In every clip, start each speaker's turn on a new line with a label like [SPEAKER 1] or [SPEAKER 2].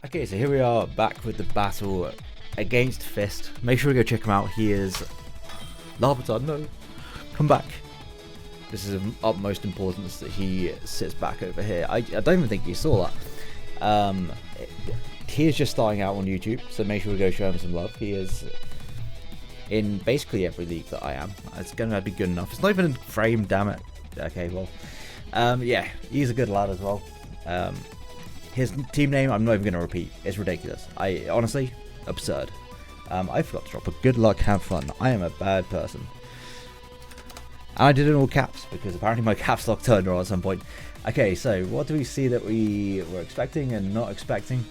[SPEAKER 1] Okay, so here we are back with the battle against Fist. Make sure we go check him out. He is Larvitar. No, come back. This is of utmost importance that he sits back over here. I don't even think you saw that. He is just starting out on YouTube, so make sure we go show him some love. He is in basically every league that I am. It's gonna be good enough. It's not even in frame, damn it. Okay, well, yeah, he's a good lad as well. His team name, I'm not even going to repeat. It's ridiculous. Honestly, absurd. I forgot to drop a good luck, have fun. I am a bad person. And I did it in all caps, because apparently my caps lock turned on at some point. Okay, so what do we see that we were expecting and not expecting?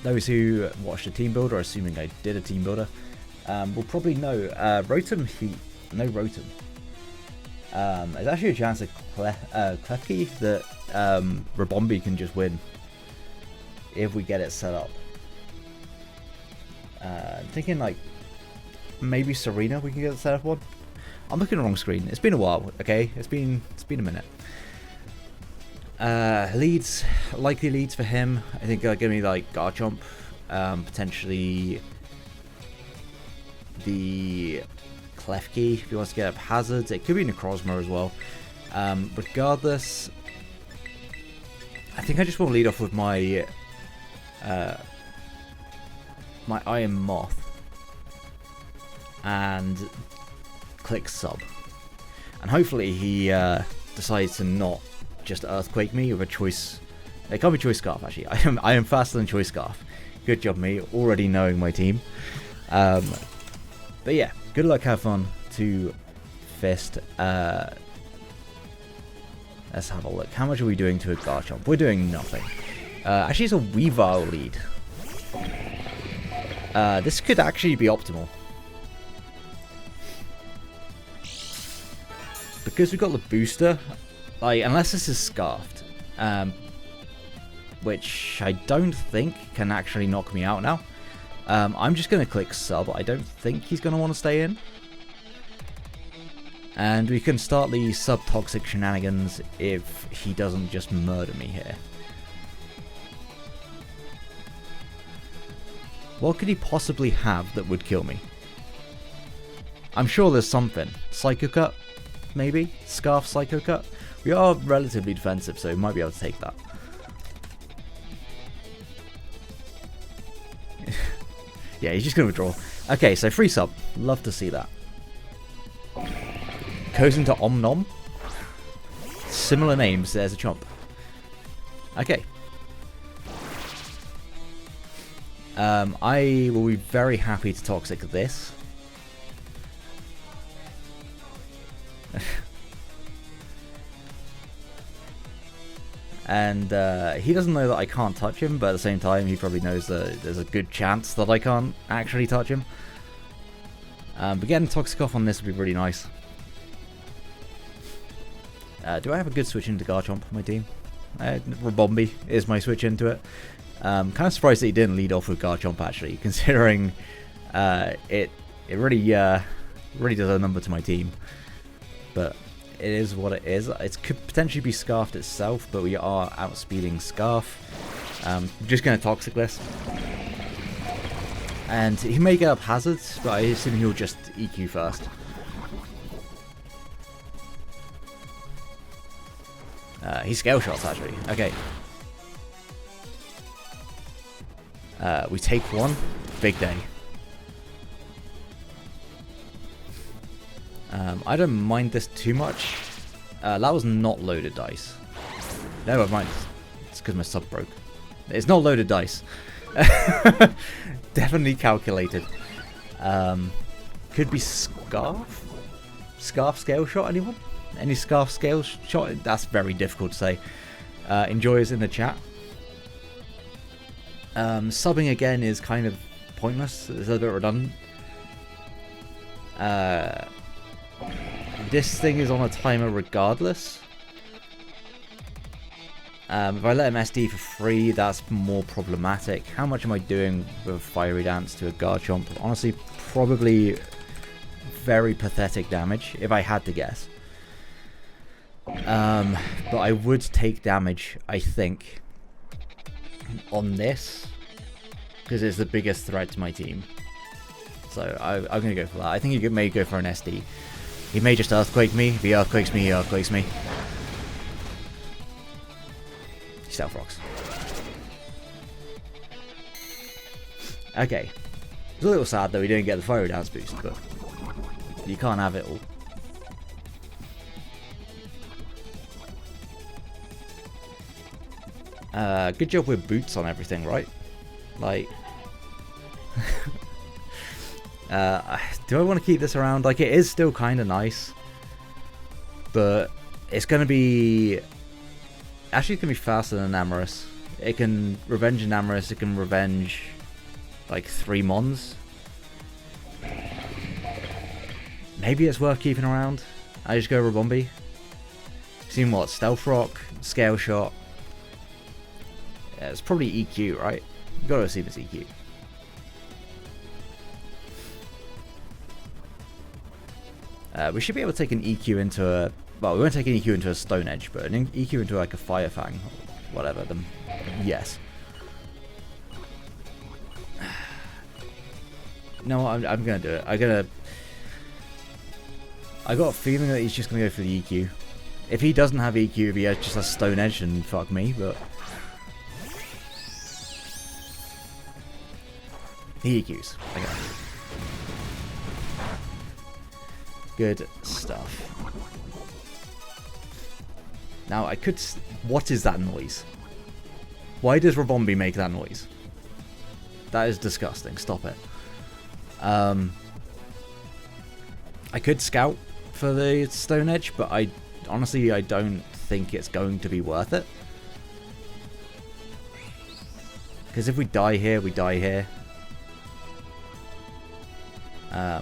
[SPEAKER 1] Those who watched a team builder, assuming I did a team builder, will probably know Rotom Heat. No Rotom. There's actually a chance that Klefki that Rabombi can just win if we get it set up. I'm thinking like maybe Serena we can get it set up on. I'm looking at the wrong screen. It's been a while. Okay, it's been a minute. Likely leads for him. I think give me like Garchomp, potentially the Klefki if he wants to get up hazards. It could be Necrozma as well. Regardless, I think I just want to lead off with my my Iron Moth and click sub, and hopefully he decides to not just Earthquake me with a choice. It can't be Choice Scarf actually. I am faster than Choice Scarf. Good job me, already knowing my team. But yeah, good luck, have fun to Fist. Let's have a look. How much are we doing to a Garchomp? We're doing nothing. Actually, it's a Weavile lead. This could actually be optimal. Because we've got the booster, like, unless this is Scarfed, which I don't think can actually knock me out now. I'm just going to click sub. I don't think he's going to want to stay in. And we can start the sub-toxic shenanigans if he doesn't just murder me here. What could he possibly have that would kill me? I'm sure there's something. Psycho Cut, maybe? Scarf Psycho Cut? We are relatively defensive, so we might be able to take that. Yeah, he's just going to withdraw. Okay, so free sub. Love to see that. Goes into Omnom. Similar names, there's a chomp. Okay. I will be very happy to Toxic this. And he doesn't know that I can't touch him, but at the same time he probably knows that there's a good chance that I can't actually touch him. But getting Toxic off on this would be really nice. Do I have a good switch into Garchomp for my team? Rabombi is my switch into it. Kind of surprised that he didn't lead off with Garchomp actually, considering it really does a number to my team. But it is what it is. It could potentially be Scarfed itself, but we are outspeeding Scarf. Just going to Toxic this. And he may get up hazards, but I assume he'll just EQ first. He Scale Shots actually. Okay. We take one. Big day. I don't mind this too much. That was not loaded dice. Never mind. It's because my sub broke. It's not loaded dice. Definitely calculated. Could be Scarf? Scarf Scale Shot, anyone? Any Scarf Scale Shot? That's very difficult to say. Enjoyers in the chat. Subbing again is kind of pointless. It's a bit redundant. This thing is on a timer regardless. If I let him SD for free, that's more problematic. How much am I doing with Fiery Dance to a Garchomp? Honestly, probably very pathetic damage, if I had to guess. But I would take damage, I think, on this because it's the biggest threat to my team. So I'm going to go for that. I think he may go for an SD. He may just Earthquake me. If he Earthquakes me, he Earthquakes me. He Stealth Rocks. Okay. It's a little sad though he didn't get the Fire Dance boost, but you can't have it all. Good job with boots on everything, right? Like, do I want to keep this around? Like, it is still kind of nice, but it's going to be... Actually, it's going to be faster than Amorous. It can revenge an Amorous, it can revenge, like, 3 Mons. Maybe it's worth keeping around. I just go Rabombi. Seen what? Stealth Rock, Scale Shot. Yeah, it's probably EQ, right? You gotta assume it's EQ. We should be able to take an EQ into a... Well, we won't take an EQ into a Stone Edge, but an EQ into like a Fire Fang or whatever. Then yes. No, I'm gonna do it. I got a feeling that he's just gonna go for the EQ. If he doesn't have EQ, he just has Stone Edge and fuck me, but... He EQs. Okay. Good stuff. Now I could... What is that noise? Why does Rabombi make that noise? That is disgusting. Stop it. I could scout for the Stone Edge, but honestly I don't think it's going to be worth it. Because if we die here, we die here.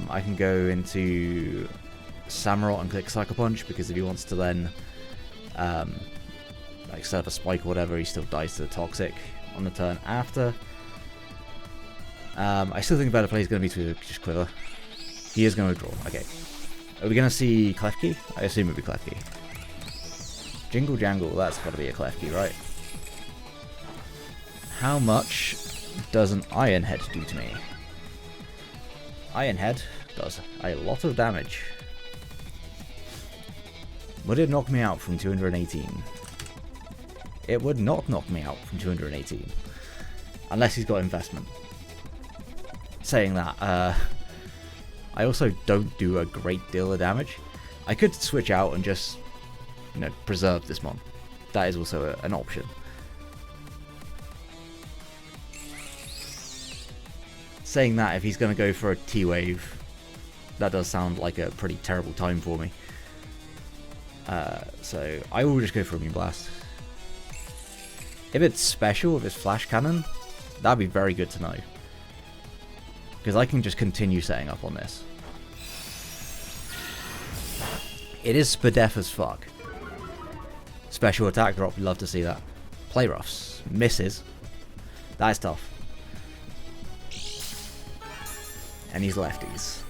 [SPEAKER 1] I can go into Samurott and click Psycho Punch, because if he wants to then like set up a spike or whatever, he still dies to the Toxic on the turn after. I still think a better play is going to be to just Quiver. He is going to withdraw. Okay. Are we going to see Klefki? I assume it'll be Klefki. Jingle Jangle, that's got to be a Klefki, right? How much does an Iron Head do to me? Iron Head does a lot of damage. Would it knock me out from 218? It would not knock me out from 218. Unless he's got investment. Saying that, I also don't do a great deal of damage. I could switch out and just, you know, preserve this mon. That is also an option. Saying that, if he's going to go for a T-Wave, that does sound like a pretty terrible time for me. So I will just go for a Immune Blast. If it's special, if it's Flash Cannon, that'd be very good to know. Because I can just continue setting up on this. It is Spadef as fuck. Special attack drop, we'd love to see that. Play Roughs. Misses. That is tough. And he's lefties.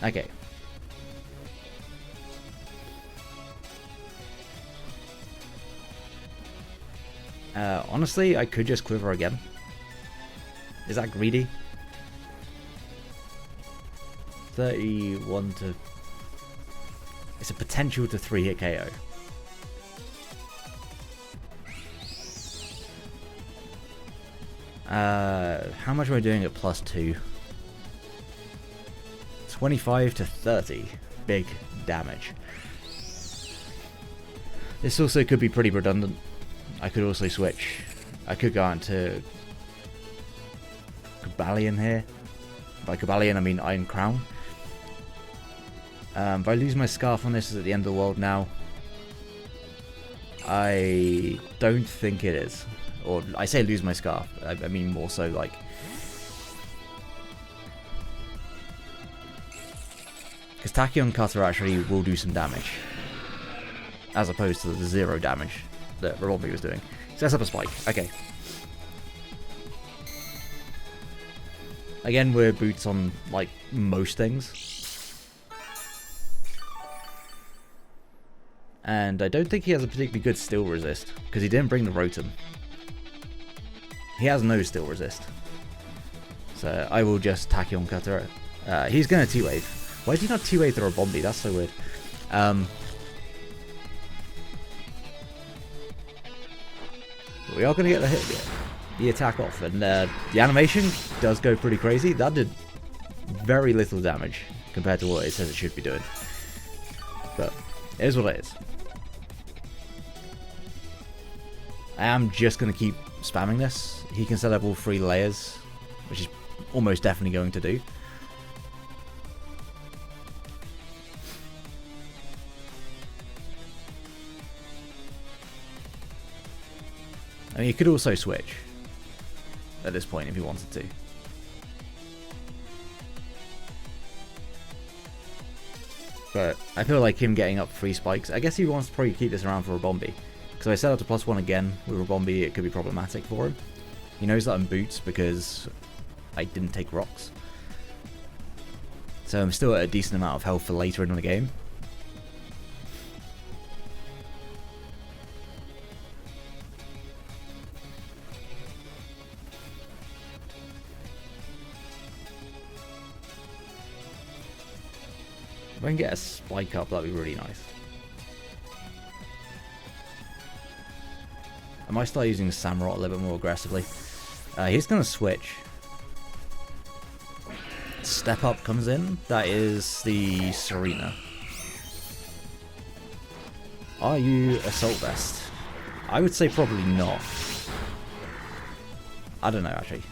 [SPEAKER 1] Okay. Honestly, I could just Quiver again. Is that greedy? 31 to... It's a potential to 3-hit KO. How much am I doing at +2? 25 to 30. Big damage. This also could be pretty redundant. I could also switch. I could go into Cobalion here. By Cobalion I mean Iron Crown. If I lose my Scarf on this, is at the end of the world now? I don't think it is. Or I say lose my Scarf, I mean more so like... Because Tachyon Cutter actually will do some damage. As opposed to the 0 damage that Rabombi was doing. Sets up a spike, okay. Again, we're boots on like most things. And I don't think he has a particularly good steel resist, because he didn't bring the Rotom. He has no steel resist. So I will just Tachyon Cutter. He's going to T-Wave. Why did he not T-Wave the Robombi? That's so weird. We are going to get the attack off. And the animation does go pretty crazy. That did very little damage compared to what it says it should be doing. But it is what it is. I am just going to keep spamming this. He can set up all 3 layers, which is almost definitely going to do. I mean, he could also switch at this point if he wanted to. But I feel like him getting up 3 spikes, I guess he wants to probably keep this around for Robombi. Because if I set up to +1 again with Robombi, it could be problematic for him. He knows that I'm boots because I didn't take rocks. So I'm still at a decent amount of health for later in the game. If I can get a spike up, that'd be really nice. I might start using Samurott a little bit more aggressively. He's going to switch. Step Up comes in. That is the Serena. Are you Assault Vest? I would say probably not. I don't know, actually.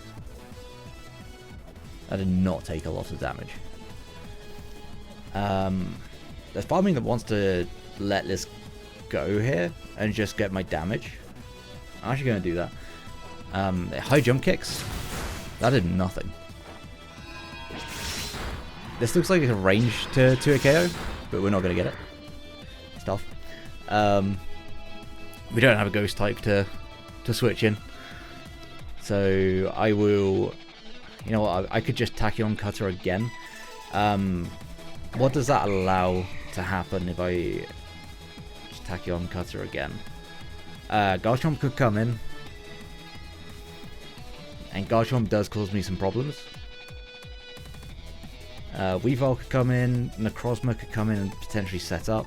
[SPEAKER 1] That did not take a lot of damage. There's part of me that wants to let this go here and just get my damage. I'm actually going to do that. High jump kicks. That did nothing. This looks like it's a range to a KO, but we're not going to get it. Stuff. We don't have a ghost type to switch in. So I will... You know what? I could just Tachyon Cutter again. What does that allow to happen if I just Tachyon Cutter again? Garchomp could come in. And Garchomp does cause me some problems. Weavile could come in. Necrozma could come in and potentially set up.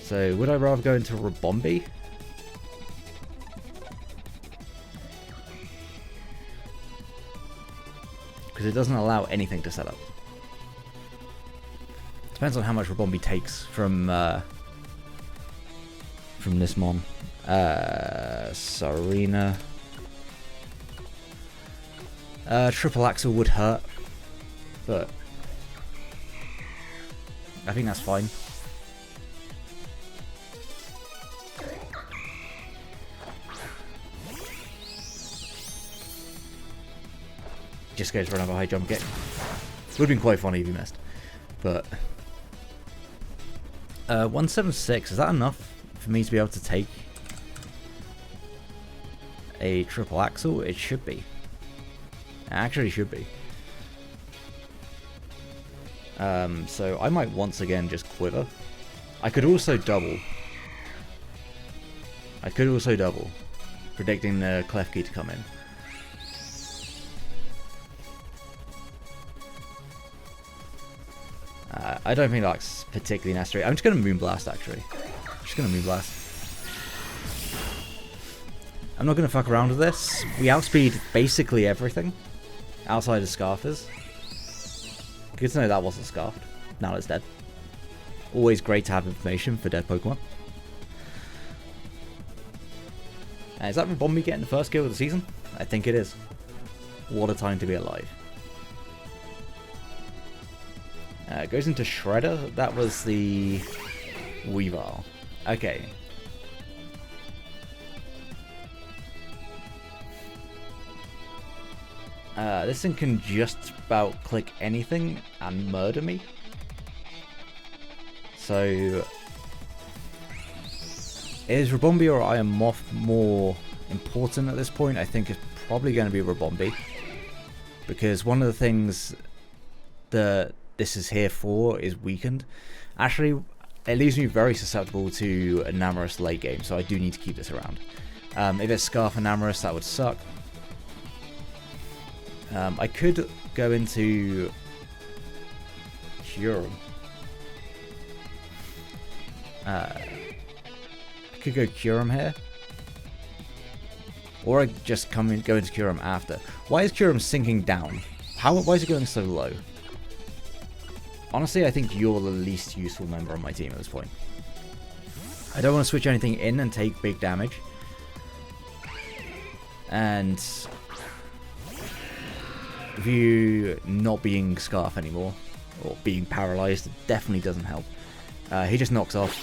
[SPEAKER 1] So would I rather go into Robombi? Because it doesn't allow anything to set up. Depends on how much Robombi takes from this mon. Serena. Triple Axel would hurt, but I think that's fine. Just goes for another high jump kick. Would have been quite funny if he missed, but 176, is that enough for me to be able to take a triple axel? It should be. It actually should be. So I might once again just quiver. I could also double. Predicting the Klefki to come in. I don't think that's particularly necessary. I'm just going to Moonblast, actually. I'm not going to fuck around with this. We outspeed basically everything outside of Scarfers. Good to know that wasn't Scarfed. Now it's dead. Always great to have information for dead Pokemon. Is that Robombi getting the first kill of the season? I think it is. What a time to be alive. Goes into Shredder. That was the Weavile. Okay. This thing can just about click anything and murder me. So, is Robombi or Iron Moth more important at this point? I think it's probably going to be Robombi. Because one of the things that this is here for is weakened. Actually, it leaves me very susceptible to a Namorous late game, so I do need to keep this around. If it's Scarf and Namorous, that would suck. I could go into Kyurem. I could go Kyurem here. Or I just go into Kyurem after. Why is Kyurem sinking down? Why is it going so low? Honestly, I think you're the least useful member on my team at this point. I don't want to switch anything in and take big damage. And if you not being Scarf anymore, or being paralyzed, it definitely doesn't help. He just knocks off.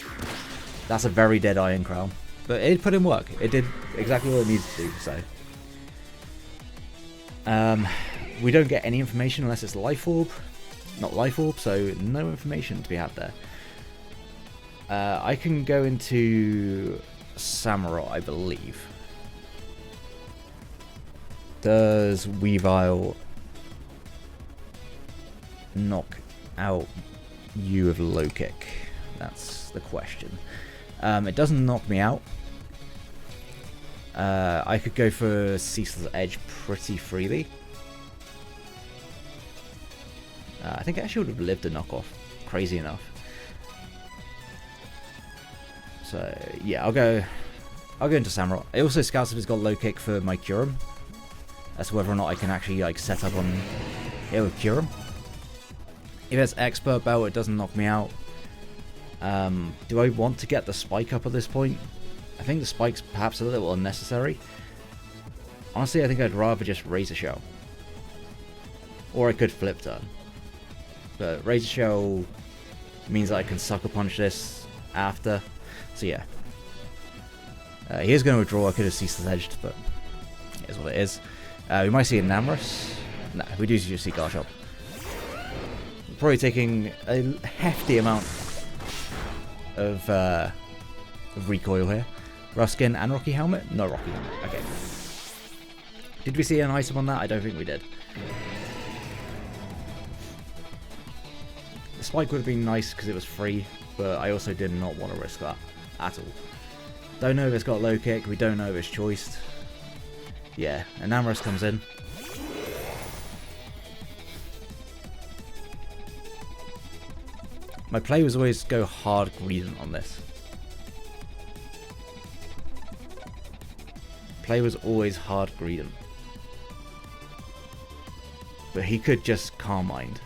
[SPEAKER 1] That's a very dead Iron Crown. But it put in work. It did exactly what it needed to do, so. We don't get any information unless it's Life Orb. Not Life Orb, so no information to be had there. I can go into Samurott, I believe. Does Weavile knock out you with low kick? That's the question. It doesn't knock me out. I could go for Ceaseless Edge pretty freely. I think I actually would have lived a knockoff. Crazy enough. So yeah, I'll go into Samurott. It also scouts if it's got low kick for my Kyurem. As to whether or not I can actually like set up on here with Kyurem. If it's Expert Belt, it doesn't knock me out. Do I want to get the spike up at this point? I think the spike's perhaps a little unnecessary. Honestly, I think I'd rather just Razor Shell. Or I could Flip Turn. But Razor Shell means that I can Sucker Punch this after. So yeah. He is going to withdraw. I could have Ceaseless Edged, but it is what it is. We might see a Namorous. Nah, we do just see Garchomp. Probably taking a hefty amount of recoil here. Ruskin and Rocky Helmet? No Rocky Helmet. Okay. Did we see an item on that? I don't think we did. The spike would have been nice because it was free, but I also did not want to risk that at all. Don't know if it's got low kick. We don't know if it's choiced. Yeah, and Namorous comes in. My play was always go hard Greedent on this. Play was always hard Greedent. But he could just Calm Mind.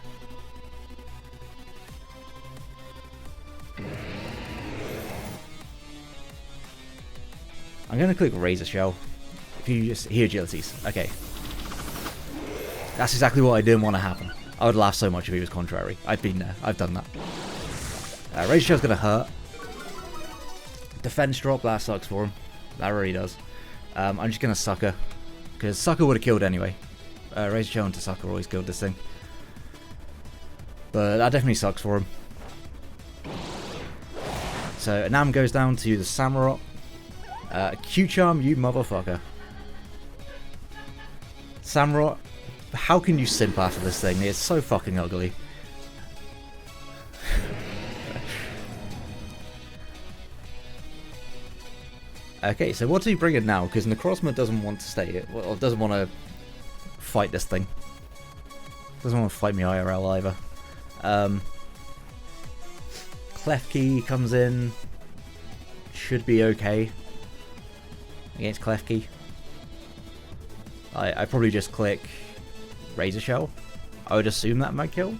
[SPEAKER 1] I'm going to click Razor Shell. If you just hear agilities. Okay. That's exactly what I didn't want to happen. I would laugh so much if he was contrary. I've been there. I've done that. Razor Shell's going to hurt. Defense drop, that sucks for him. That really does. I'm just going to Sucker. Because Sucker would have killed anyway. Razor Shell into Sucker always killed this thing. But that definitely sucks for him. So Nam goes down to the Samurott. Q-Charm, you motherfucker. Samurott, how can you simp after this thing? It's so fucking ugly. Okay, so what do you bring in now? Because Necrozma doesn't want to stay, well, doesn't want to fight this thing. Doesn't want to fight me IRL either. Klefki comes in. Should be okay against Klefki. I probably just click Razor Shell. I would assume that might kill.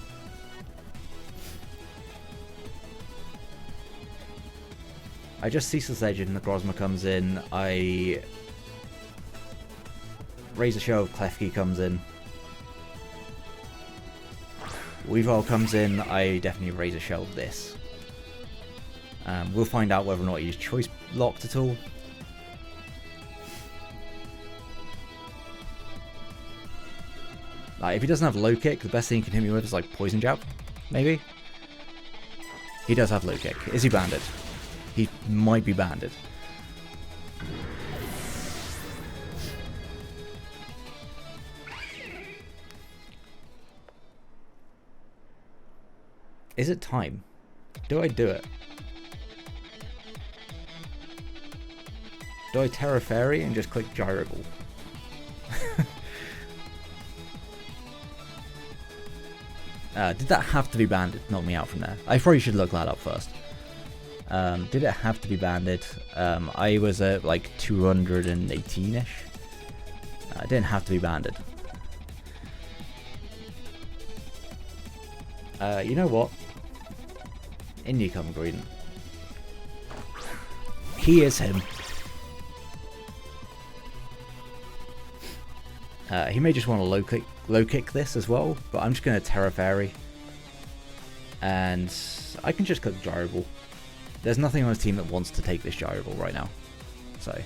[SPEAKER 1] I just Ceaseless Edge and Necrozma comes in. I Razor Shell, Klefki comes in. Weavile comes in. I definitely Razor Shell this. We'll find out whether or not he's choice locked at all. Like, if he doesn't have low kick, the best thing he can hit me with is like Poison Jab, maybe. He does have low kick. Is he banded? He might be banded. Is it time? Do I do it? Do I Terra Fairy and just click Gyro Ball? Did that have to be banded? Knock me out from there. I probably should look that up first. Did it have to be banded? I was at like 218-ish. It didn't have to be banded. You know what? In you come, Greedent. He is him. He may just want to low kick this as well, but I'm just going to Terra Fairy. And I can just click Gyro Ball. There's nothing on his team that wants to take this Gyro Ball right now. So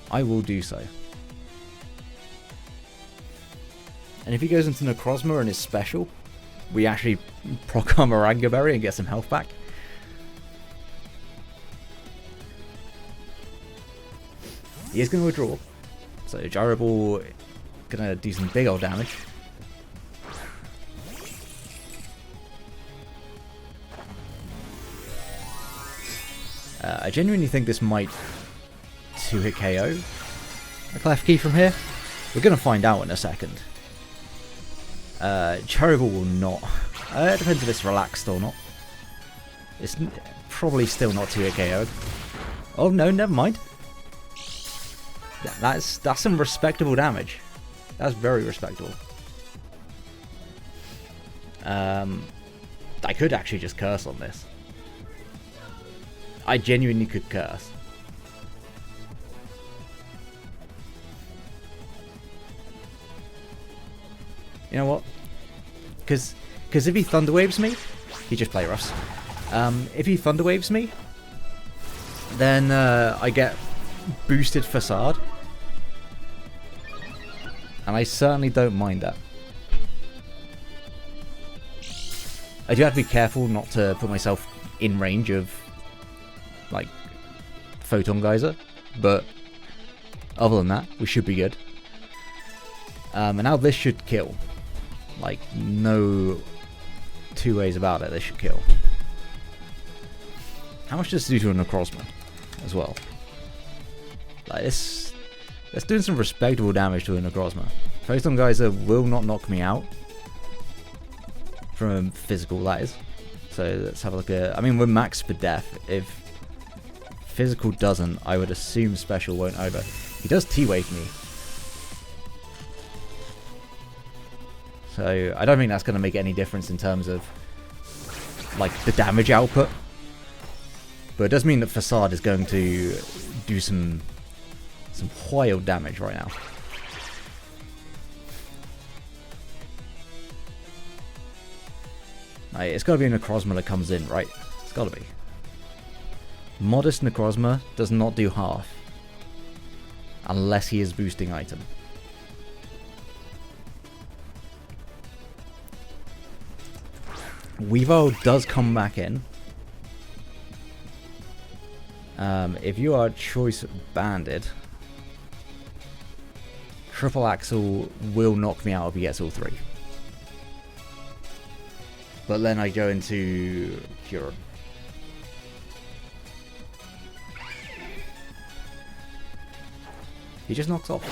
[SPEAKER 1] I will do so. And if he goes into Necrozma and is special, we actually proc our Moringa Berry and get some health back. He is going to withdraw. So Gyro Ball gonna do some big old damage. I genuinely think this might 2-hit KO a Klefki from here. We're gonna find out in a second. Gyro Ball will not. It depends if it's relaxed or not. It's probably still not 2-hit KO. Oh no, never mind. That's some respectable damage. That's very respectable. I could actually just curse on this. I genuinely could curse. You know what? Because if he Thunder Waves me, he just play roughs. If he Thunder Waves me, then I get boosted Facade. And I certainly don't mind that. I do have to be careful not to put myself in range of, like, Photon Geyser. But other than that, we should be good. And now this should kill. Like, no two ways about it, this should kill. How much does this do to a Necrozma as well? Like, this... That's doing some respectable damage to a Necrozma. Photon Geyser will not knock me out. From physical, that is. So let's have a look at... I mean, we're max for death. If physical doesn't, I would assume special won't either. He does T-Wave me. So I don't think that's going to make any difference in terms of, like, the damage output. But it does mean that Facade is going to do some wild damage right now. Right, it's got to be a Necrozma that comes in, right? It's got to be. Modest Necrozma does not do half. Unless he is boosting item. Weavile does come back in. If you are choice banded, Triple Axle will knock me out if he gets all three. But then I go into Cure. He just knocks off.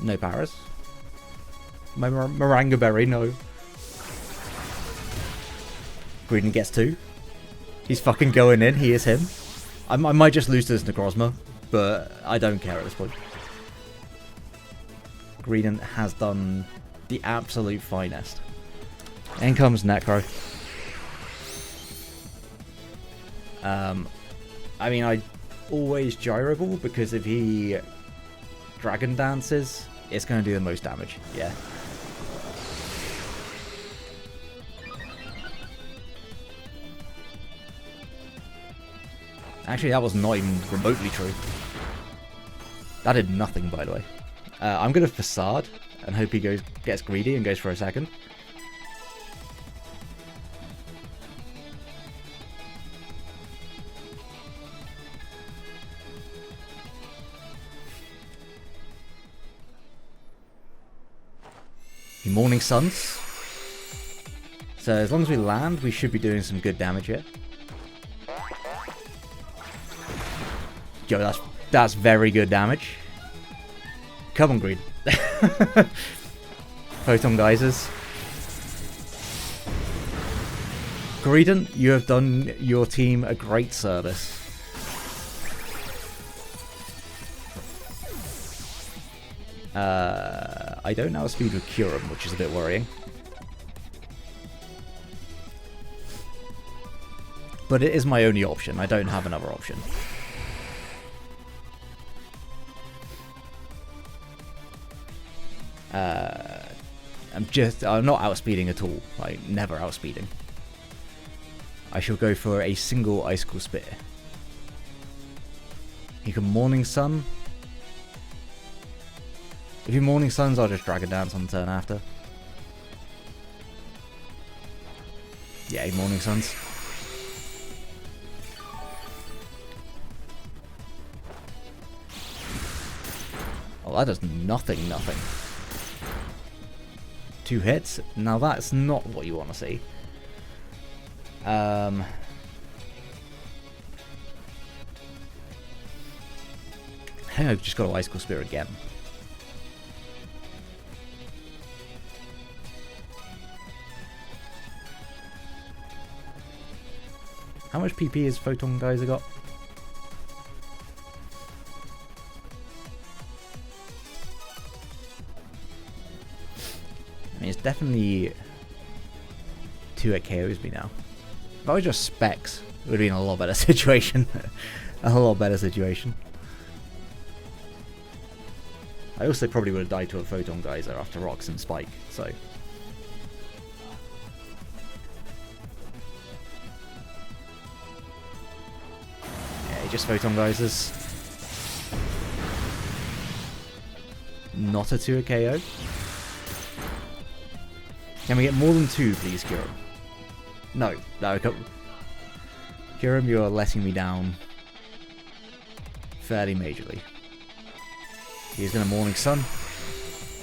[SPEAKER 1] No Paras. My Moringa Berry, no. Greedent gets two. He's fucking going in, he is him. I might just lose to this Necrozma, but I don't care at this point. Greedent has done the absolute finest. In comes Necro. I mean, I always Gyro Ball because if he Dragon Dances, it's going to do the most damage. Yeah. Actually, that was not even remotely true. That did nothing, by the way. I'm going to Facade and hope he gets greedy and goes for a second. Morning Suns. So as long as we land, we should be doing some good damage here. Yo, that's very good damage. Come on, Green. Photon geysers. GREEDENT, you have done your team a great service. I don't outspeed with Killua, which is a bit worrying. But it is my only option. I don't have another option. I'm not outspeeding at all. Like, never outspeeding. I shall go for a single Icicle Spear. He can Morning Sun. If he Morning Suns, I'll just Dragon Dance on the turn after. Yeah, he Morning Suns. Oh, that does nothing. 2 hits? Now that's not what you want to see. I think I've just got to Icicle Spear again. How much PP has Photon Geyser got? I mean, it's definitely 2 at KOs me now. If I was just Specs, it would have been a lot better situation. A lot better situation. I also probably would have died to a Photon Geyser after Rocks and Spike, so... yeah, just Photon Geysers. Not a 2 at KO. Can we get more than 2, please, Killua? No, Killua, you're letting me down fairly majorly. He's going to Morning Sun.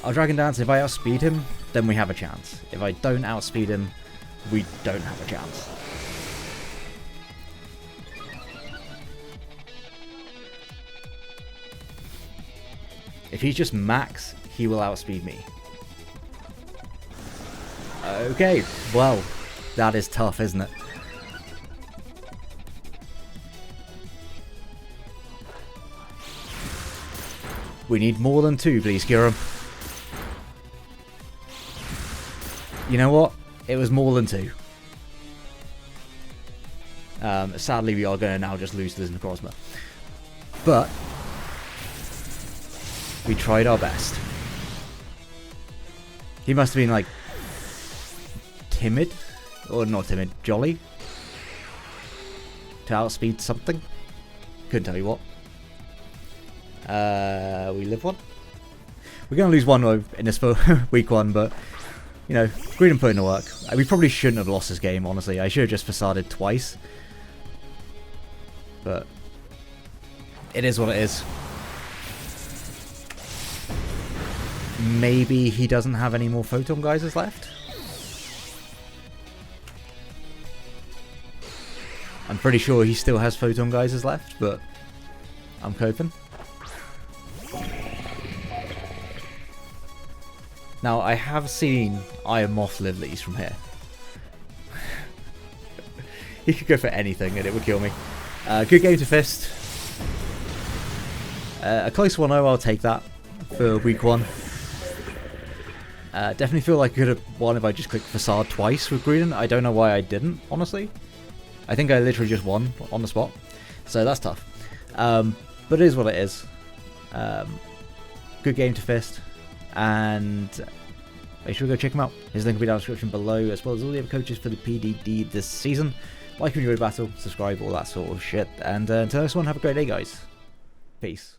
[SPEAKER 1] I'll Dragon Dance. If I outspeed him, then we have a chance. If I don't outspeed him, we don't have a chance. If he's just max, he will outspeed me. Okay, well, that is tough, isn't it? We need more than 2, please, Killua. You know what? It was more than 2. Sadly, we are going to now just lose to this Necrozma. But we tried our best. He must have been, like, timid, or not timid, jolly, to outspeed something. Couldn't tell you what. We live 1. We're going to lose 1 in this for week 1, but, you know, GREEDENT put in the work. We probably shouldn't have lost this game, honestly. I should have just facaded twice. But it is what it is. Maybe he doesn't have any more Photon Geysers left? I'm pretty sure he still has Photon Geysers left, but I'm coping. Now, I have seen Iron Moth Livelies from here. He could go for anything and it would kill me. Good game to Fist. A close 1-0, I'll take that for week 1. Definitely feel like I could have won if I just clicked Facade twice with GREEDENT. I don't know why I didn't, honestly. I think I literally just won on the spot. So that's tough. But it is what it is. Good game to Fist. And make sure to go check him out. His link will be down in the description below, as well as all the other coaches for the PDD this season. Like if you enjoyed the battle, subscribe, all that sort of shit. And until next one, have a great day, guys. Peace.